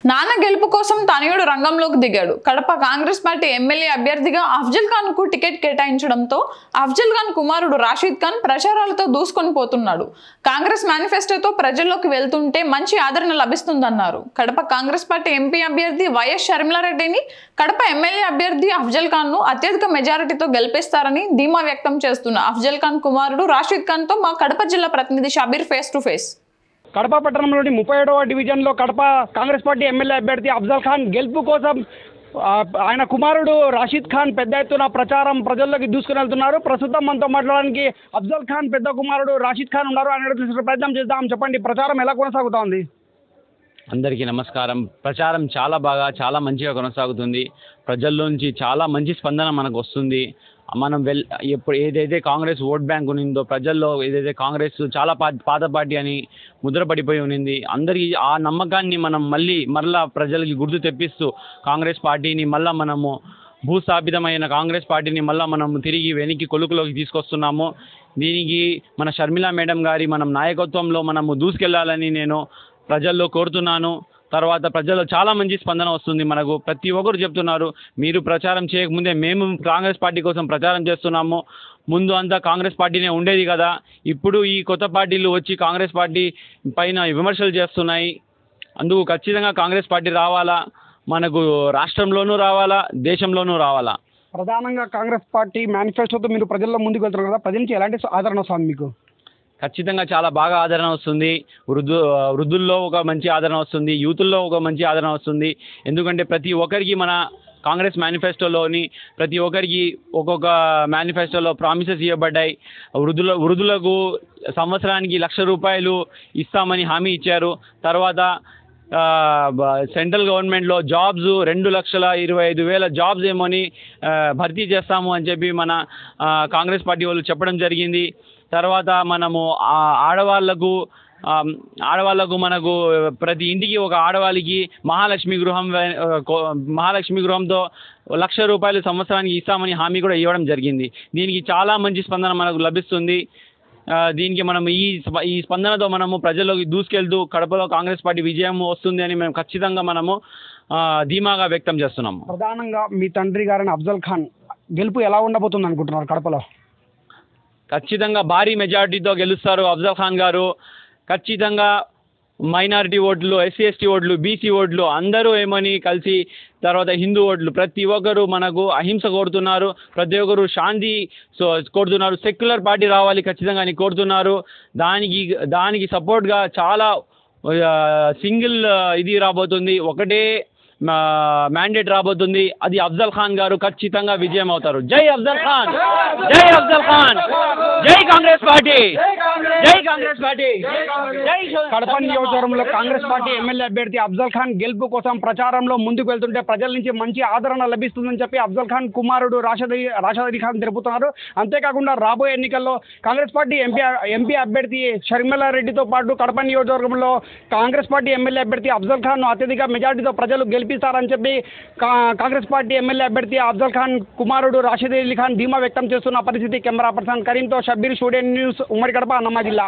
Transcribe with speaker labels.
Speaker 1: నాన్న గెలుపు కోసం తనయుడు రంగంలోకి దిగాడు. కడప కాంగ్రెస్ పార్టీ ఎమ్మెల్యే అభ్యర్థిగా అఫ్జల్ ఖాన్ కు టికెట్ కేటాయించడంతో అఫ్జల్ ఖాన్ కుమారుడు రాషిద్ ఖాన్ ప్రచారాలతో దూసుకొని పోతున్నాడు. కాంగ్రెస్ మేనిఫెస్టోతో ప్రజల్లోకి వెళ్తుంటే మంచి ఆదరణ లభిస్తుందన్నారు. కడప కాంగ్రెస్ పార్టీ ఎంపీ అభ్యర్థి వైఎస్ షర్మిలారెడ్డిని కడప ఎమ్మెల్యే అభ్యర్థి అఫ్జల్ ఖాన్ ను అత్యధిక మెజారిటీతో గెలిపిస్తారని ధీమా వ్యక్తం చేస్తున్న అఫ్జల్ ఖాన్ కుమారుడు రాషిద్ ఖాన్ తో మా కడప జిల్లా ప్రతినిధి Shabeer face to face.
Speaker 2: Kadapa పట్టణంలోని 37వ డివిజన్లో కడప కాంగ్రెస్ పార్టీ ఎమ్మెల్యే అభ్యర్థి అఫ్జల్ ఖాన్ గెలుపు కోసం ఆయన కుమారుడు రాషిద్ ఖాన్ పెద్ద ఎత్తున ప్రచారం ప్రజల్లోకి దూసుకుని వెళ్తున్నారు. ప్రస్తుతం మనతో మాట్లాడడానికి అఫ్జల్ ఖాన్ పెద్ద కుమారుడు రాషిద్ ఖాన్ ఉన్నారు. ఆయన ప్రయత్నం చేద్దాం. చెప్పండి, ప్రచారం ఎలా కొనసాగుతోంది?
Speaker 3: అందరికీ నమస్కారం. ప్రచారం చాలా మంచిగా కొనసాగుతుంది. ప్రజల్లోంచి చాలా మంచి స్పందన మనకు వస్తుంది. మనం ఇప్పుడు ఏదైతే కాంగ్రెస్ ఓట్ బ్యాంక్ ఉన్నిందో ప్రజల్లో, ఏదైతే కాంగ్రెస్ చాలా పాత పార్టీ అని ముద్రపడిపోయి ఉన్నింది, అందరికీ ఆ నమ్మకాన్ని మనం మరలా ప్రజలకి గుర్తు తెప్పిస్తూ కాంగ్రెస్ పార్టీని మళ్ళీ మనము భూస్థాపితమైన కాంగ్రెస్ పార్టీని మళ్ళీ మనం తిరిగి వెనక్కి కొలుకులోకి తీసుకొస్తున్నాము. దీనికి మన షర్మిలా మేడం గారి నాయకత్వంలో మనము దూసుకెళ్లాలని నేను ప్రజల్లో కోరుతున్నాను. తర్వాత ప్రజల్లో చాలా మంచి స్పందన వస్తుంది. మనకు ప్రతి ఒక్కరు చెప్తున్నారు, మీరు ప్రచారం చేయకముందే మేము కాంగ్రెస్ పార్టీ కోసం ప్రచారం చేస్తున్నాము, ముందు అంతా కాంగ్రెస్ పార్టీనే ఉండేది కదా, ఇప్పుడు ఈ కొత్త పార్టీలు వచ్చి కాంగ్రెస్ పార్టీ పైన విమర్శలు చేస్తున్నాయి, అందుకు ఖచ్చితంగా కాంగ్రెస్ పార్టీ రావాలా, మనకు రాష్ట్రంలోనూ రావాలా, దేశంలోనూ రావాలా.
Speaker 2: ప్రధానంగా కాంగ్రెస్ పార్టీ మేనిఫెస్టోతో మీరు ప్రజల్లో ముందుకు వెళ్తున్నారు కదా, ప్రజల నుంచి ఎలాంటి ఆదరణ వస్తుంది మీకు?
Speaker 3: ఖచ్చితంగా చాలా బాగా ఆదరణ వస్తుంది. వృద్ధుల్లో ఒక మంచి ఆదరణ వస్తుంది, యూతుల్లో ఒక మంచి ఆదరణ వస్తుంది. ఎందుకంటే ప్రతి ఒక్కరికి మన కాంగ్రెస్ మేనిఫెస్టోలోని ప్రతి ఒక్కరికి ఒక్కొక్క మేనిఫెస్టోలో ప్రామిసెస్ ఇవ్వబడ్డాయి. వృద్ధులకు సంవత్సరానికి ₹1,00,000 ఇస్తామని హామీ ఇచ్చారు. తర్వాత సెంట్రల్ గవర్నమెంట్లో జాబ్స్ 2,25,000 జాబ్స్ ఏమోని భర్తీ చేస్తాము అని చెప్పి మన కాంగ్రెస్ పార్టీ వాళ్ళు చెప్పడం జరిగింది. తర్వాత మనము ఆడవాళ్లకు మనకు ప్రతి ఇంటికి ఒక ఆడవాళ్ళకి మహాలక్ష్మి గృహంతో ₹1,00,000 సంవత్సరానికి ఇస్తామని హామీ కూడా ఇవ్వడం జరిగింది. దీనికి చాలా మంచి స్పందన మనకు లభిస్తుంది. దీనికి మనం ఈ స్పందనతో మనము ప్రజల్లోకి దూసుకెళ్తూ కడపలో కాంగ్రెస్ పార్టీ విజయం వస్తుంది అని మేము ఖచ్చితంగా ధీమాగా వ్యక్తం చేస్తున్నాము.
Speaker 2: ప్రధానంగా మీ తండ్రి గారైన అఫ్జల్ ఖాన్ గెలుపు ఎలా ఉండబోతుంది అనుకుంటున్నారు కడపలో?
Speaker 3: ఖచ్చితంగా భారీ మెజారిటీతో గెలుస్తారు అఫ్జల్ ఖాన్ గారు. ఖచ్చితంగా మైనారిటీ ఓట్లు, ఎస్సీ ఎస్టీ ఓట్లు, బీసీ ఓట్లు అందరూ ఏమని కలిసి, తర్వాత హిందూ ఓట్లు, ప్రతి ఒక్కరు మనకు అహింస కోరుతున్నారు, ప్రతి ఒక్కరు శాంతి కోరుతున్నారు, సెక్యులర్ పార్టీ రావాలి ఖచ్చితంగా అని కోరుతున్నారు. దానికి సపోర్ట్గా చాలా సింగిల్ ఇది రాబోతుంది, ఒకటే మ్యాండేట్ రాబోతుంది. అది అఫ్జల్ ఖాన్ గారు ఖచ్చితంగా విజయం అవుతారు. జై అఫ్జల్ ఖాన్, జై అఫ్జల్ ఖాన్, జై కాంగ్రెస్ పార్టీ, జై కాంగ్రెస్ పార్టీ.
Speaker 2: కడప నియోజకవర్గంలో కాంగ్రెస్ పార్టీ ఎమ్మెల్యే అభ్యర్థి అఫ్జల్ ఖాన్ గెలుపు కోసం ప్రచారంలో ముందుకు వెళ్తుంటే ప్రజల నుంచి మంచి ఆదరణ లభిస్తుందని చెప్పి అఫ్జల్ ఖాన్ కుమారుడు రాషిద్ ఖాన్ తెలుపుతున్నారు. అంతేకాకుండా రాబోయే ఎన్నికల్లో కాంగ్రెస్ పార్టీ ఎంపీ అభ్యర్థి షర్మిలారెడ్డితో పాటు కడప నియోజకవర్గంలో కాంగ్రెస్ పార్టీ ఎమ్మెల్యే అభ్యర్థి అఫ్జల్ ఖాన్ అత్యధిక మెజార్టీతో ప్రజలు గెలిపిస్తారని చెప్పి కాంగ్రెస్ పార్టీ ఎమ్మెల్యే అభ్యర్థి అఫ్జల్ ఖాన్ కుమారుడు రాషిద్ ఖాన్ ధీమా వ్యక్తం చేస్తున్న పరిస్థితి. కెమెరా పర్సన్ కరీంతో షబ్బీర్, స్టూడియో న్యూస్, ఉమ్మడి కడప, అన్నమయ్య జిల్లా.